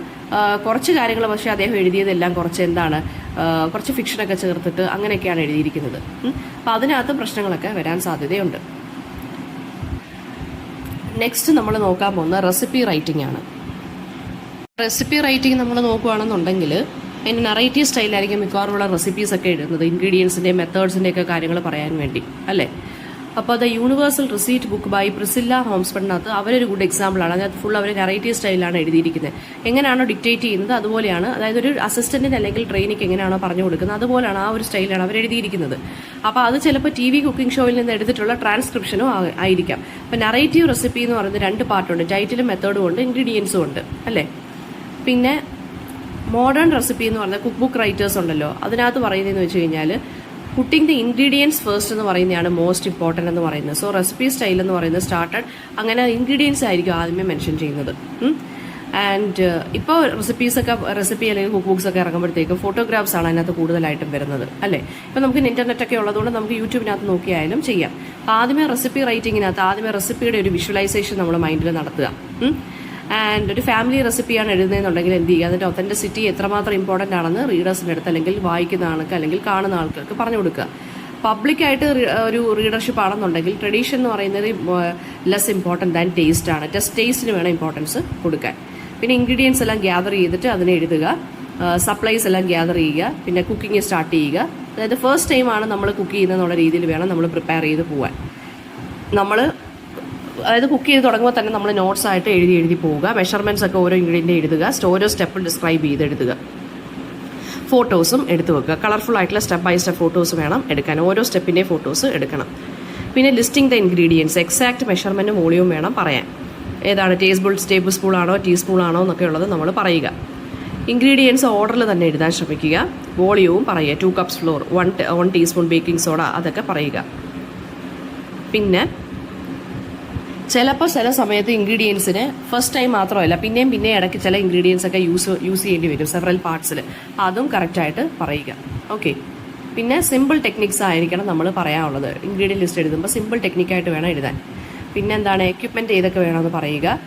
കുറച്ച് കാര്യങ്ങൾ പക്ഷേ അദ്ദേഹം എഴുതിയതെല്ലാം കുറച്ച് ഫിക്ഷനൊക്കെ ചേർത്തിട്ട് അങ്ങനെയൊക്കെയാണ് എഴുതിയിരിക്കുന്നത്. അപ്പോൾ അതിനകത്ത് പ്രശ്നങ്ങളൊക്കെ വരാൻ സാധ്യതയുണ്ട്. നെക്സ്റ്റ് നമ്മൾ നോക്കാൻ പോകുന്ന റെസിപ്പി റൈറ്റിംഗ് ആണ്. റെസിപ്പി റൈറ്റിംഗ് നമ്മൾ നോക്കുകയാണെന്നുണ്ടെങ്കിൽ അതിൻ്റെ നറേറ്റീവ് സ്റ്റൈലായിരിക്കും മിക്കവാറുമുള്ള റെസിപ്പീസൊക്കെ എഴുതുന്നത്, ഇൻഗ്രീഡിയൻസിൻ്റെയും മെത്തേഡ്സിൻ്റെയൊക്കെ കാര്യങ്ങൾ പറയാൻ വേണ്ടി അല്ലേ. അപ്പോൾ the universal receipt book by Priscilla ഹോംസ്പെഡിനകത്ത് അവരൊരു ഗുഡ് എക്സാമ്പിളാണ്. അതിനകത്ത് ഫുൾ അവർ നറേറ്റീവ് സ്റ്റൈലാണ് എഴുതിയിരിക്കുന്നത്. എങ്ങനെയാണോ ഡിക്റ്റേറ്റ് ചെയ്യുന്നത് അതുപോലെയാണ്, അതായത് ഒരു അസിസ്റ്റൻറ്റിന് അല്ലെങ്കിൽ ട്രെയിനിക്ക് എങ്ങനെയാണോ പറഞ്ഞു കൊടുക്കുന്നത് അതുപോലെയാണ്, ആ ഒരു സ്റ്റൈലാണ് അവർ എഴുതിയിരിക്കുന്നത്. അപ്പോൾ അത് ചിലപ്പോൾ TV കുക്കിംഗ് ഷോയിൽ നിന്ന് എടുത്തിട്ടുള്ള ട്രാൻസ്ക്രിപ്ഷനും ആയിരിക്കാം. അപ്പോൾ നറേറ്റീവ് റെസിപ്പി എന്ന് പറയുന്നത് 2 പാർട്ടുണ്ട്, ടൈറ്റിലും മെത്തേഡും ഉണ്ട്, ഇൻഗ്രീഡിയൻസും ഉണ്ട് അല്ലേ. പിന്നെ മോഡേൺ റെസിപ്പി എന്ന് പറഞ്ഞാൽ കുക്ക് ബുക്ക് റൈറ്റേഴ്സ് ഉണ്ടല്ലോ, അതിനകത്ത് പറയുന്നതെന്ന് വെച്ച് കഴിഞ്ഞാൽ പുട്ടിങ് ദി ഇൻഗ്രീഡിയൻസ് ഫസ്റ്റ് എന്ന് പറയുന്നതാണ് മോസ്റ്റ് ഇമ്പോർട്ടൻ്റ് എന്ന് പറയുന്നത്. സോ റെസിപ്പി സ്റ്റൈൽ എന്ന് പറയുന്നത് സ്റ്റാർട്ടഡ് അങ്ങനെ ഇൻഗ്രീഡിയൻസ് ആയിരിക്കും ആദ്യമേ മെൻഷൻ ചെയ്യുന്നത്. ആൻഡ് ഇപ്പോൾ റെസിപ്പി അല്ലെങ്കിൽ കുക്ക് ബുക്സ് ഒക്കെ ഇറങ്ങുമ്പോഴത്തേക്കും ഫോട്ടോഗ്രാഫ്സ് ആണ് അതിനകത്ത് കൂടുതലായിട്ടും വരുന്നത് അല്ലേ. ഇപ്പോൾ നമുക്ക് ഇൻ്റർനെറ്റൊക്കെ ഉള്ളതുകൊണ്ട് നമുക്ക് യൂട്യൂബിനകത്ത് നോക്കിയായാലും ചെയ്യാം. ആദ്യമേ റെസിപ്പി റൈറ്റിങ്ങിനകത്ത് ആദ്യമേ റെസിപ്പിയുടെ ഒരു വിഷ്വലൈസേഷൻ നമ്മൾ മൈൻഡിൽ നടത്തുക. ആൻഡ് ഒരു ഫാമിലി റെസിപ്പിയാണ് എഴുതുന്നതെന്നുണ്ടെങ്കിൽ എന്ത് ചെയ്യുക, അതിൻ്റെ ഒത്തൻറ്റിസിറ്റി എത്രമാത്രം ഇമ്പോർട്ടൻ്റ് ആണെന്ന് റീഡേഴ്സിൻ്റെ അടുത്ത് അല്ലെങ്കിൽ വായിക്കുന്ന ആൾക്ക് അല്ലെങ്കിൽ കാണുന്ന ആൾക്കാർക്ക് പറഞ്ഞു കൊടുക്കുക. പബ്ലിക്കായിട്ട് ഒരു റീഡർഷിപ്പ് ആണെന്നുണ്ടെങ്കിൽ ട്രഡീഷൻ എന്ന് പറയുന്നത് ലെസ് ഇമ്പോർട്ടൻറ്റ് ദാൻ ടേസ്റ്റ് ആണ്. ടേസ്റ്റിന് വേണം ഇമ്പോർട്ടൻസ് കൊടുക്കാൻ. പിന്നെ ഇൻഗ്രീഡിയൻസ് എല്ലാം ഗ്യാദർ ചെയ്തിട്ട് അതിനെ എഴുതുക, സപ്ലൈസ് എല്ലാം ഗ്യാദർ ചെയ്യുക, പിന്നെ കുക്കിംഗ് സ്റ്റാർട്ട് ചെയ്യുക. അതായത് ഫസ്റ്റ് ടൈമാണ് നമ്മൾ കുക്ക് ചെയ്യുന്നതെന്നുള്ള രീതിയിൽ വേണം നമ്മൾ പ്രിപ്പയർ ചെയ്ത് പോകാൻ. അതായത് കുക്ക് ചെയ്ത് തുടങ്ങുമ്പോൾ തന്നെ നമ്മൾ നോട്ട്സ് ആയിട്ട് എഴുതി പോവുക. മെഷർമെൻറ്റ്സ് ഒക്കെ ഓരോ ഇൻഗ്രീഡിയൻ്റ് എഴുതുക, ഓരോ സ്റ്റെപ്പ് ഡിസ്ക്രൈബ് ചെയ്ത് എഴുതുക. ഫോട്ടോസും എടുത്തു വെക്കുക. കളർഫുൾ ആയിട്ടുള്ള സ്റ്റെപ്പ് ബൈ സ്റ്റെപ്പ് ഫോട്ടോസ് വേണം എടുക്കാൻ, ഓരോ സ്റ്റെപ്പിൻ്റെയും ഫോട്ടോസ് എടുക്കണം. പിന്നെ ലിസ്റ്റിംഗ് ദ ഇൻഗ്രീഡിയൻസ്, എക്സാക്ട് മെഷർമെൻറ്റും വോളിയവും വേണം പറയാൻ. ഏതാണ് ടേബിൾ സ്പൂൺ ആണോ ടീസ്പൂൺ ആണോ എന്നൊക്കെ ഉള്ളത് നമ്മൾ പറയുക. ഇൻഗ്രീഡിയൻസ് ഓർഡറിൽ തന്നെ എഴുതാൻ ശ്രമിക്കുക. വോളിയവും പറയുക. 2 cups floor, 1 teaspoon baking soda, അതൊക്കെ പറയുക. പിന്നെ ചിലപ്പോൾ ചില സമയത്ത് ഇൻഗ്രീഡിയൻസിന് ഫസ്റ്റ് ടൈം മാത്രമല്ല പിന്നെയും ഇടയ്ക്ക് ചില ഇൻഗ്രീഡിയൻസ് ഒക്കെ യൂസ് ചെയ്യേണ്ടി വരും സെവറൽ പാർട്സിൽ, അതും കറക്റ്റായിട്ട് പറയുക. ഓക്കെ. പിന്നെ സിമ്പിൾ ടെക്നിക്സ് ആയിരിക്കണം നമ്മൾ പറയാനുള്ളത്. ഇൻഗ്രീഡിയൻറ്റ് ലിസ്റ്റ് എഴുതുമ്പോൾ സിമ്പിൾ ടെക്നിക്കായിട്ട് വേണം എഴുതാൻ. പിന്നെ എന്താണ് എക്യുപ്മെൻറ്റ് ഏതൊക്കെ വേണമെന്ന് പറയുക.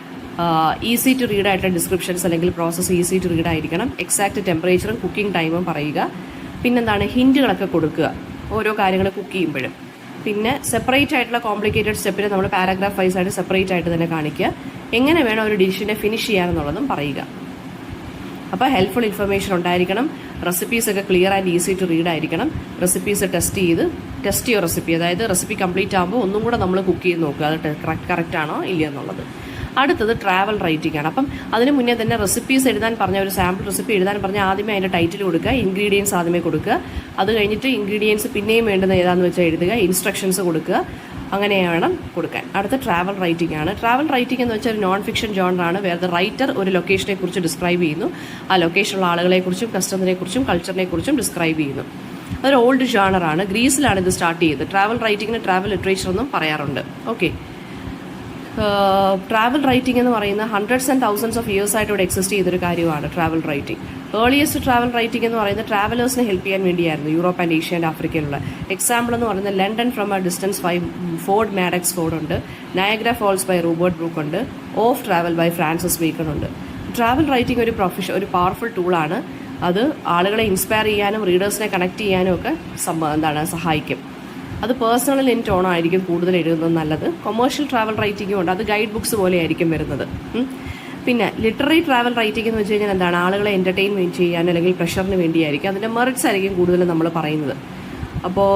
ഈസി ടു റീഡ് ആയിട്ടുള്ള ഡിസ്ക്രിപ്ഷൻസ് അല്ലെങ്കിൽ പ്രോസസ്സ് ഈസി ടു റീഡ് ആയിരിക്കണം. എക്സാക്ട് ടെമ്പറേച്ചറും കുക്കിംഗ് ടൈമും പറയുക. പിന്നെന്താണ് ഹിൻറ്റുകളൊക്കെ കൊടുക്കുക ഓരോ കാര്യങ്ങൾ കുക്ക് ചെയ്യുമ്പോഴും. പിന്നെ സെപ്പറേറ്റ് ആയിട്ടുള്ള കോംപ്ലിക്കേറ്റഡ് സ്റ്റെപ്പിനെ നമ്മൾ പാരാഗ്രാഫ് വൈസ് ആയിട്ട് സെപ്പറേറ്റ് ആയിട്ട് തന്നെ കാണിക്കുക. എങ്ങനെ വേണം ഒരു ഡിഷിനെ ഫിനിഷ് ചെയ്യാനെന്നുള്ളതും പറയുക. അപ്പോൾ ഹെൽപ്ഫുൾ ഇൻഫർമേഷൻ ഉണ്ടായിരിക്കണം. റെസിപ്പീസ് ഒക്കെ clear and easy to read ആയിരിക്കണം. റെസിപ്പീസ് ടെസ്റ്റ് ചെയ്യുക റെസിപ്പി. അതായത് റെസിപ്പി കംപ്ലീറ്റ് ആകുമ്പോൾ ഒന്നും കൂടെ നമ്മൾ കുക്ക് ചെയ്ത് നോക്കുക അത് കറക്റ്റ് ആണോ ഇല്ല എന്നുള്ളത്. അടുത്തത് ട്രാവൽ റൈറ്റിംഗ് ആണ്. അപ്പം അതിന് മുന്നേ തന്നെ റെസിപ്പീസ് എഴുതാൻ പറഞ്ഞ ഒരു സാമ്പിൾ റെസിപ്പി എഴുതാൻ പറഞ്ഞാൽ ആദ്യമേ അതിൻ്റെ ടൈറ്റിൽ കൊടുക്കുക, ഇൻഗ്രീഡിയൻസ് ആദ്യമേ കൊടുക്കുക. അത് കഴിഞ്ഞിട്ട് ഇൻഗ്രീഡിയൻസ് പിന്നെയും വേണ്ടുന്ന ഏതാണെന്ന് വെച്ചാൽ എഴുതുക, ഇൻസ്ട്രക്ഷൻസ് കൊടുക്കുക. അങ്ങനെ വേണം കൊടുക്കാൻ. അടുത്ത ട്രാവൽ റൈറ്റിംഗ് ആണ്. ട്രാവൽ റൈറ്റിംഗ് എന്ന് വെച്ചാൽ ഒരു നോൺ ഫിക്ഷൻ ജോണറാണ്. വേർ ദ റൈറ്റർ ഒരു ലൊക്കേഷനെ കുറിച്ച് ഡിസ്ക്രൈബ് ചെയ്യുന്നു. ആ ലൊക്കേഷനുള്ള ആളുകളെക്കുറിച്ചും കസ്റ്റമറിനെ കുറിച്ചും കൾച്ചറിനെ കുറിച്ചും ഡിസ്ക്രൈബ് ചെയ്യുന്നു. അതൊരു ഓൾഡ് ജേണറാണ്. ഗ്രീസിലാണ് ഇത് സ്റ്റാർട്ട് ചെയ്തത്. ട്രാവൽ റൈറ്റിങ്ങിന് ട്രാവൽ ലിറ്ററേച്ചർ എന്നും പറയാറുണ്ട്. ഓക്കെ, ട്രാവൽ റൈറ്റിംഗ് എന്ന് പറയുന്ന hundreds and thousands of years ആയിട്ട് ഇവിടെ എക്സിസ്റ്റ് ചെയ്തൊരു കാര്യമാണ് travel writing. Earliest travel writing എന്ന് പറയുന്നത് ട്രാവലേഴ്സിനെ ഹെൽപ്പ് ചെയ്യാൻ വേണ്ടിയായിരുന്നു, യൂറോപ്പ് ആൻഡ് ഏഷ്യ ആൻഡ് ആഫ്രിക്കയിലുള്ള. എക്സാമ്പിൾ എന്ന് പറയുന്നത് London from a distance by Ford Madox Ford ഉണ്ട്, Niagara Falls by Robert Brooke ഉണ്ട്, of travel by Francis Bacon ഉണ്ട്. ട്രാവൽ റൈറ്റിംഗ് ഒരു പവർഫുൾ ടൂളാണ്. അത് ആളുകളെ ഇൻസ്പയർ ചെയ്യാനും റീഡേഴ്സിനെ കണക്ട് ചെയ്യാനും ഒക്കെ സഹായിക്കും. അത് പേഴ്സണൽ ഇൻ ടോൺ ആയിരിക്കും കൂടുതൽ എഴുതുന്നത് നല്ലത്. കൊമേഴ്ഷ്യൽ ട്രാവൽ റൈറ്റിംഗും ഉണ്ട്, അത് ഗൈഡ് ബുക്സ് പോലെ ആയിരിക്കും വരുന്നത്. പിന്നെ ലിറ്റററി ട്രാവൽ റൈറ്റിംഗ് എന്ന് വെച്ച് കഴിഞ്ഞാൽ എന്താണ്, ആളുകളെ എൻ്റർടൈൻ ചെയ്യാൻ അല്ലെങ്കിൽ പ്ലഷറിന് വേണ്ടിയായിരിക്കും. അതിൻ്റെ മെറിറ്റ്സ് ആയിരിക്കും കൂടുതലും നമ്മൾ പറയുന്നത്. അപ്പോൾ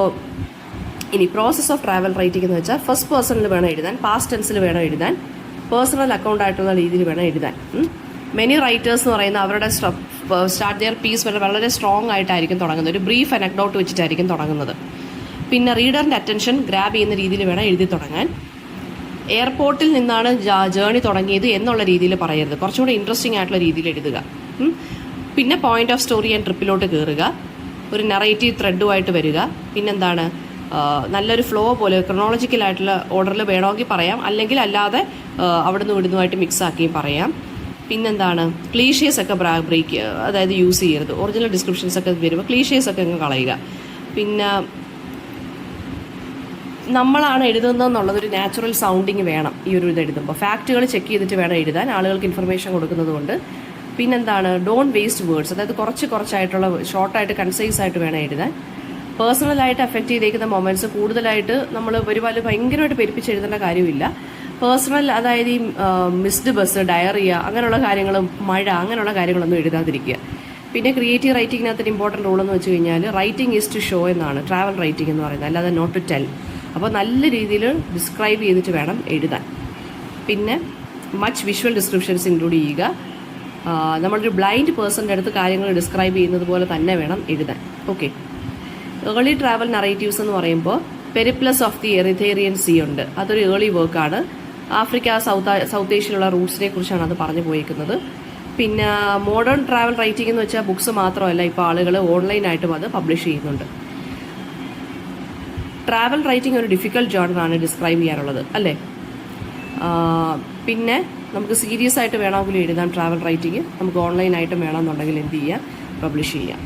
ഇനി പ്രോസസ് ഓഫ് ട്രാവൽ റൈറ്റിംഗ് എന്ന് വെച്ചാൽ ഫസ്റ്റ് പേഴ്സണിൽ വേണം എഴുതാൻ, പാസ്റ്റ് ടെൻസിൽ വേണം എഴുതാൻ, പേഴ്സണൽ അക്കൗണ്ട് ആയിട്ടുള്ള രീതിയിൽ വേണം എഴുതാൻ. മെനി റൈറ്റേഴ്സ് എന്ന് പറയുന്ന അവരുടെ സ്റ്റാർട്ട് ദിയർ പീസ് വളരെ സ്ട്രോങ് ആയിട്ടായിരിക്കും തുടങ്ങുന്നത്. ഒരു ബ്രീഫ് അനക്ഡോട്ട് വെച്ചിട്ടായിരിക്കും തുടങ്ങുന്നത്. പിന്നെ റീഡറിൻ്റെ അറ്റൻഷൻ ഗ്രാബ് ചെയ്യുന്ന രീതിയിൽ വേണം എഴുതി തുടങ്ങാൻ. എയർപോർട്ടിൽ നിന്നാണ് ജേർണി തുടങ്ങിയത് എന്നുള്ള രീതിയിൽ പറയരുത്, കുറച്ചുകൂടി ഇൻട്രസ്റ്റിംഗ് ആയിട്ടുള്ള രീതിയിൽ എഴുതുക. പിന്നെ പോയിന്റ് ഓഫ് സ്റ്റോറി ആൻഡ് ട്രിപ്പിലോട്ട് കയറുക, ഒരു നറേറ്റീവ് ത്രെഡുമായിട്ട് വരിക. പിന്നെന്താണ്, നല്ലൊരു ഫ്ലോ പോലെ ക്രൊണോളജിക്കൽ ആയിട്ടുള്ള ഓർഡറിൽ വേണമെങ്കിൽ പറയാം, അല്ലെങ്കിൽ അല്ലാതെ അവിടുന്ന് ഇവിടുന്നുമായിട്ട് മിക്സ് ആക്കിയും പറയാം. പിന്നെന്താണ്, ക്ലീഷ്യസ് ഒക്കെ ബ്രേക്ക്, അതായത് യൂസ് ചെയ്യരുത്. ഒറിജിനൽ ഡിസ്ക്രിപ്ഷൻസ് ഒക്കെ വരുമ്പോൾ ക്ലീഷ്യസ് ഒക്കെ അങ്ങ് കളയുക. പിന്നെ നമ്മളാണ് എഴുതുന്നതെന്നുള്ളതൊരു നാച്ചുറൽ സൗണ്ടിങ് വേണം ഈ ഒരു ഇത് എഴുതുമ്പോൾ. ഫാക്റ്റുകൾ ചെക്ക് ചെയ്തിട്ട് വേണം എഴുതാൻ, ആളുകൾക്ക് ഇൻഫർമേഷൻ കൊടുക്കുന്നത് കൊണ്ട്. പിന്നെന്താണ്, ഡോണ്ട് വേസ്റ്റ് വേർഡ്സ്, അതായത് കുറച്ചായിട്ടുള്ള ഷോർട്ടായിട്ട് കൺസൈസ് ആയിട്ട് വേണം എഴുതാൻ. പേഴ്സണലായിട്ട് അഫക്റ്റ് ചെയ്തേക്കുന്ന മൊമെൻറ്റ്സ് കൂടുതലായിട്ട് നമ്മൾ ഭയങ്കരമായിട്ട് പെരുപ്പിച്ച് എഴുതേണ്ട കാര്യമില്ല. പേഴ്സണൽ, അതായത് ഈ മിസ്ഡ് ബസ്, ഡയറിയ, അങ്ങനെയുള്ള കാര്യങ്ങളും മഴ, അങ്ങനെയുള്ള കാര്യങ്ങളൊന്നും എഴുതാതിരിക്കുക. പിന്നെ ക്രിയേറ്റീവ് റൈറ്റിങ്ങിനകത്തൊരു ഇമ്പോർട്ടൻറ്റ് റോൾ എന്ന് വെച്ച് കഴിഞ്ഞാൽ റൈറ്റിംഗ് ഈസ് ടു ഷോ എന്നാണ് ട്രാവൽ റൈറ്റിംഗ് എന്ന് പറയുന്നത്, അല്ലാതെ നോട്ട് ടു ടെൽ. അപ്പോൾ നല്ല രീതിയിൽ ഡിസ്ക്രൈബ് ചെയ്തിട്ട് വേണം എഴുതാൻ. പിന്നെ മച്ച് വിഷ്വൽ ഡിസ്ക്രിപ്ഷൻസ് ഇൻക്ലൂഡ് ചെയ്യുക. നമ്മളൊരു ബ്ലൈൻഡ് പേഴ്സൻ്റെ അടുത്ത് കാര്യങ്ങൾ ഡിസ്ക്രൈബ് ചെയ്യുന്നത് പോലെ തന്നെ വേണം എഴുതാൻ. ഓക്കെ, ഏർലി ട്രാവൽ നറേറ്റീവ്സ് എന്ന് പറയുമ്പോൾ പെരിപ്ലസ് ഓഫ് ദി എറിഥേറിയൻ സീ ഉണ്ട്, അതൊരു ഏർലി വർക്കാണ്. ആഫ്രിക്ക, സൗത്ത് ഏഷ്യയിലുള്ള റൂട്ട്സിനെ കുറിച്ചാണ് അത് പറഞ്ഞു പോയിരിക്കുന്നത്. പിന്നെ മോഡേൺ ട്രാവൽ റൈറ്റിംഗ് എന്ന് വെച്ചാൽ ബുക്സ് മാത്രമല്ല, ഇപ്പോൾ ആളുകൾ ഓൺലൈനായിട്ടും അത് പബ്ലിഷ് ചെയ്യുന്നുണ്ട്. ട്രാവൽ റൈറ്റിംഗ് ഒരു ഡിഫിക്കൽട്ട് ജോണറാണ് ഡിസ്ക്രൈബ് ചെയ്യാനുള്ളത്, അല്ലേ? പിന്നെ നമുക്ക് സീരിയസ് ആയിട്ട് വേണമെങ്കിലും എഴുതാൻ ട്രാവൽ റൈറ്റിംഗ്, നമുക്ക് ഓൺലൈനായിട്ടും വേണമെന്നുണ്ടെങ്കിൽ എന്ത് ചെയ്യാം, പബ്ലിഷ് ചെയ്യാം.